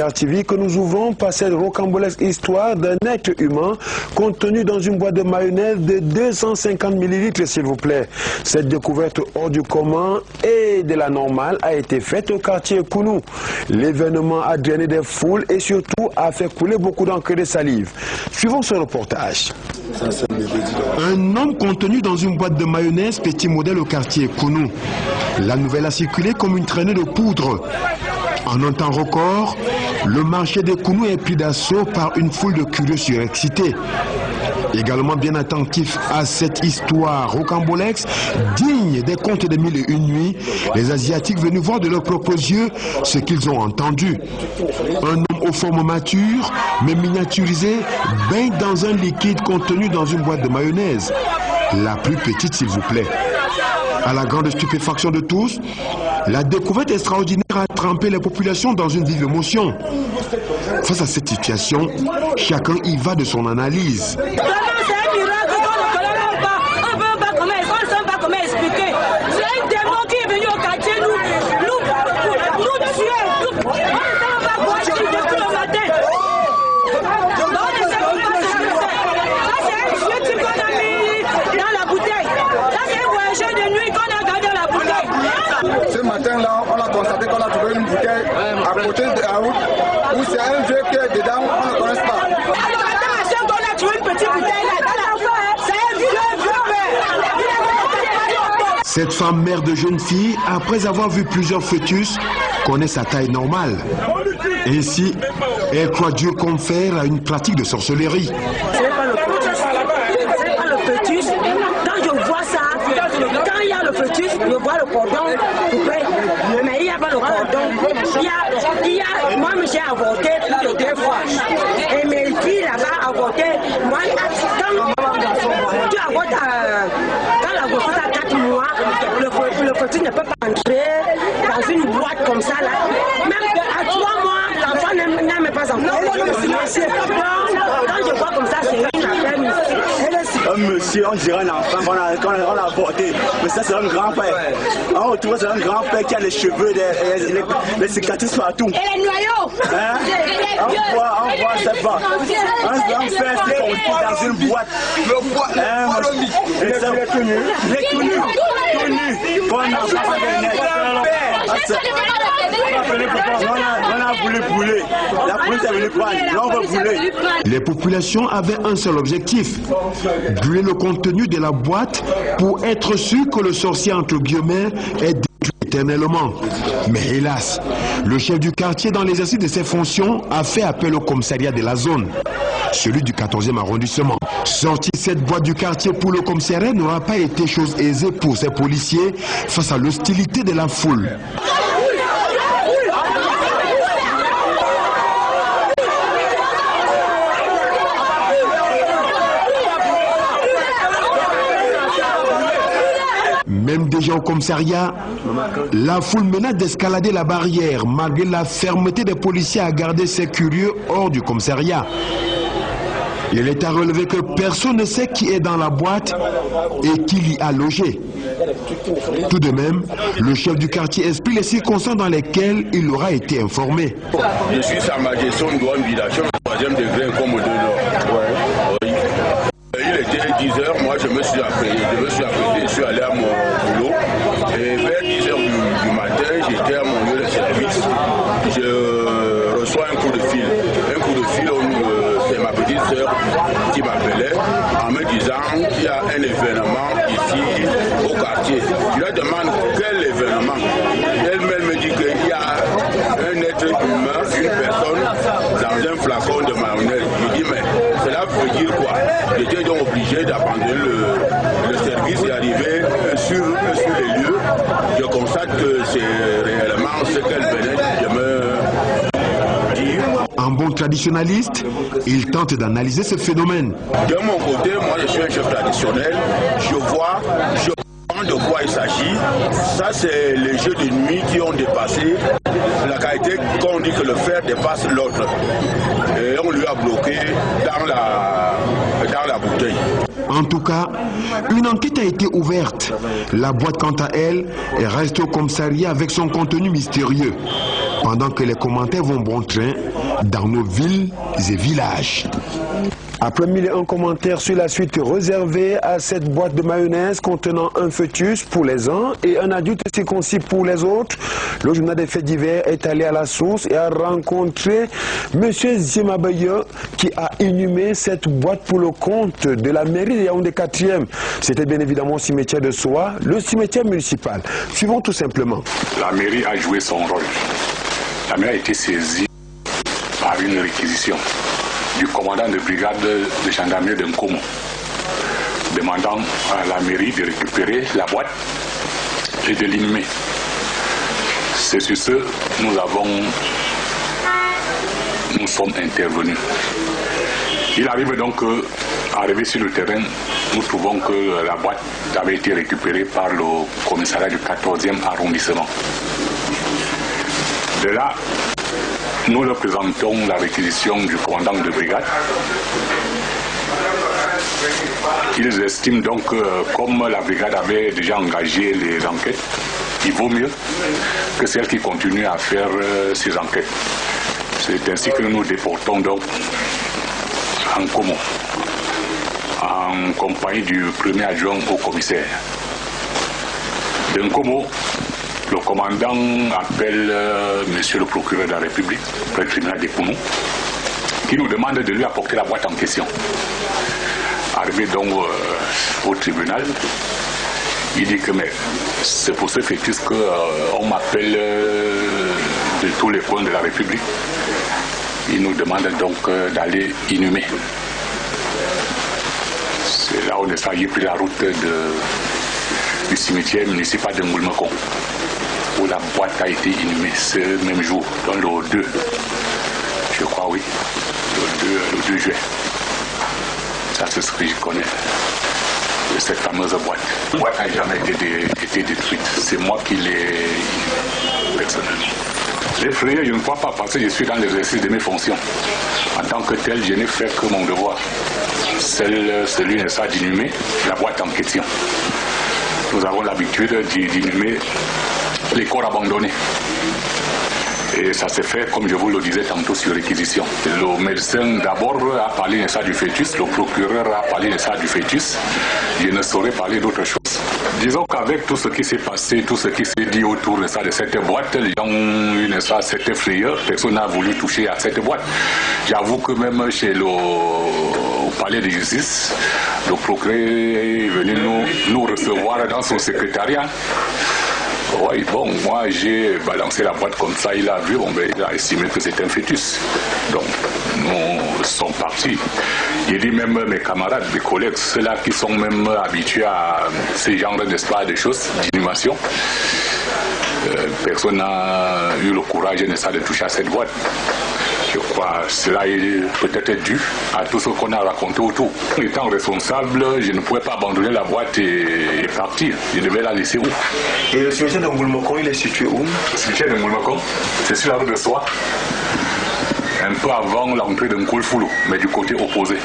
TV que nous ouvrons par cette rocambolesque histoire d'un être humain contenu dans une boîte de mayonnaise de 250 ml, s'il vous plaît. Cette découverte hors du commun et de la normale a été faite au quartier Kounou. L'événement a drainé des foules et surtout a fait couler beaucoup d'encre et de salive. Suivons ce reportage. Un homme contenu dans une boîte de mayonnaise, petit modèle au quartier Kounou. La nouvelle a circulé comme une traînée de poudre. En un temps record, le marché de Kounou est pris d'assaut par une foule de curieux surexcités. Également bien attentifs à cette histoire rocambolesque, digne des contes de Mille et une nuits, les Asiatiques venus voir de leurs propres yeux ce qu'ils ont entendu. Un homme aux formes matures, mais miniaturisé, baigne dans un liquide contenu dans une boîte de mayonnaise. La plus petite, s'il vous plaît. À la grande stupéfaction de tous, la découverte extraordinaire a trempé les populations dans une vive émotion. Face à cette situation, chacun y va de son analyse. Là, on a constaté qu'on a trouvé une bouteille à côté de la route où c'est un vieux qui est dedans, on ne connaît pas. On a trouvé une petite bouteille là, c'est un vieux père. Cette femme mère de jeune fille, après avoir vu plusieurs fœtus, connaît sa taille normale. Ainsi, elle croit Dieu confère à une pratique de sorcellerie. C'est pas le fœtus. Quand je vois ça, quand il y a le fœtus, je vois le cordon coupé. Mais il n'y a pas le cordon. Moi, j'ai avorté plus de 2 fois. Et mes filles là-bas avorté. Moi, quand tu avortes quand la grossesse a 4 mois, le fœtus ne peut pas entrer dans une boîte comme ça là. Même à 3 mois, l'enfant n'a même pas encore. Quand je vois comme ça, c'est une affaire mystique. Un monsieur, on dirait un enfant qu'on a avorté, mais ça c'est un grand-père. On retrouve c'est un grand-père qui a les cheveux, les cicatrices partout. Et les noyaux. Hein? On voit ça pas. Un grand-père qui est conçu dans une boîte. Le bois, il est tout nu. Il est tout nu. Qu'on a on a voulu brûler. La police est venue prendre. Là, on va brûler. Les populations avaient un seul objectif, brûler le contenu de la boîte pour être sûr que le sorcier entre guillemets est détruit éternellement. Mais hélas, le chef du quartier dans l'exercice de ses fonctions a fait appel au commissariat de la zone, celui du 14e arrondissement. Sortir cette boîte du quartier pour le commissariat n'aura pas été chose aisée pour ces policiers face à l'hostilité de la foule. Même déjà au commissariat, la foule menace d'escalader la barrière malgré la fermeté des policiers à garder ces curieux hors du commissariat. Il est à relever que personne ne sait qui est dans la boîte et qui l'y a logé. Tout de même, le chef du quartier explique les circonstances dans lesquelles il aura été informé. Je suis Sa Majesté Ndouane Bidachon, 3e degré comme de l'or. Il était 10h, moi je me suis appelé, je suis allé à mon boulot et vers 10h du matin, j'étais à mon lieu de service. Je reçois un coup de fil. C'est ma petite soeur qui m'appelait en me disant qu'il y a un événement ici au quartier. Je lui demande quel événement. Elle me dit qu'il y a un être humain, une personne dans un flacon de mayonnaise. Je dis mais cela veut dire quoi? J'étais donc obligé d'abandonner le service et arriver sur les lieux. Je constate que c'est réellement ce qu'elle venait de me dire. En bon traditionnaliste, il tente d'analyser ce phénomène. De mon côté, moi je suis un chef traditionnel. Je vois de quoi il s'agit. Ça, c'est les jeux de nuit qui ont dépassé la qualité qu'on dit que le fer dépasse l'autre. Et on lui a bloqué dans la bouteille. En tout cas, une enquête a été ouverte. La boîte, quant à elle, reste au commissariat avec son contenu mystérieux. pendant que les commentaires vont bon train dans nos villes et villages. Après 1001 commentaires sur la suite réservée à cette boîte de mayonnaise contenant un fœtus pour les uns et un adulte circoncis pour les autres, le journal des faits divers est allé à la source et a rencontré M. Zimabaye qui a inhumé cette boîte pour le compte de la mairie de Yaoundé 4e. C'était bien évidemment au cimetière de Soa, le cimetière municipal. Suivons tout simplement. La mairie a joué son rôle. La mairie a été saisie par une réquisition du commandant de brigade de gendarmerie de Nkomo, demandant à la mairie de récupérer la boîte et de l'inhumer. C'est sur ce nous sommes intervenus. Il arrive donc qu'arrivé sur le terrain, nous trouvons que la boîte avait été récupérée par le commissariat du 14e arrondissement. De là, nous représentons la réquisition du commandant de brigade. Ils estiment donc que comme la brigade avait déjà engagé les enquêtes, il vaut mieux que celle qui continue à faire ces enquêtes. C'est ainsi que nous déportons donc en Nkomo, en compagnie du premier adjoint au commissaire. De Nkomo, le commandant appelle monsieur le procureur de la République, le tribunal des Kounou, qui nous demande de lui apporter la boîte en question. Arrivé donc au tribunal, il dit que c'est pour ce fœtus qu'on m'appelle de tous les coins de la République. Il nous demande donc d'aller inhumer. C'est là où on a pris la route du cimetière municipal de Ngoulmakon, où la boîte a été inhumée ce même jour, dans le 2, je crois, oui, le 2 juin. Ça, c'est ce que je connais de cette fameuse boîte. La boîte n'a jamais été détruite. C'est moi qui l'ai inhumée personnellement. L'effrayer, je ne crois pas, parce que je suis dans l'exercice de mes fonctions. En tant que tel, je n'ai fait que mon devoir. Celui n'est pas d'inhumer la boîte en question. Nous avons l'habitude d'inhumer les corps abandonnés. Et ça s'est fait, comme je vous le disais tantôt, sur réquisition. Le médecin d'abord a parlé de ça du fœtus, le procureur a parlé de ça du fœtus. Je ne saurais parler d'autre chose. Disons qu'avec tout ce qui s'est passé, tout ce qui s'est dit autour de ça, de cette boîte, les gens ont eu cette frayeur, personne n'a voulu toucher à cette boîte. J'avoue que même chez le palais de justice, le procureur est venu nous recevoir dans son secrétariat. Oui, bon, moi j'ai balancé la boîte comme ça, il a vu, il a estimé que c'était un fœtus. Donc, nous sommes partis. J'ai dit même mes camarades, mes collègues, ceux-là qui sont même habitués à ce genre de choses, d'inhumation, personne n'a eu le courage de toucher à cette boîte. Je crois que cela est peut-être dû à tout ce qu'on a raconté autour. Étant responsable, je ne pouvais pas abandonner la boîte et partir. Je devais la laisser où? Et le cimetière de Ngoulmakon, il est situé où? Le cimetière de Ngoulmakon, c'est sur la rue de Soa, un peu avant l'entrée de Nkoulfoulou, mais du côté opposé.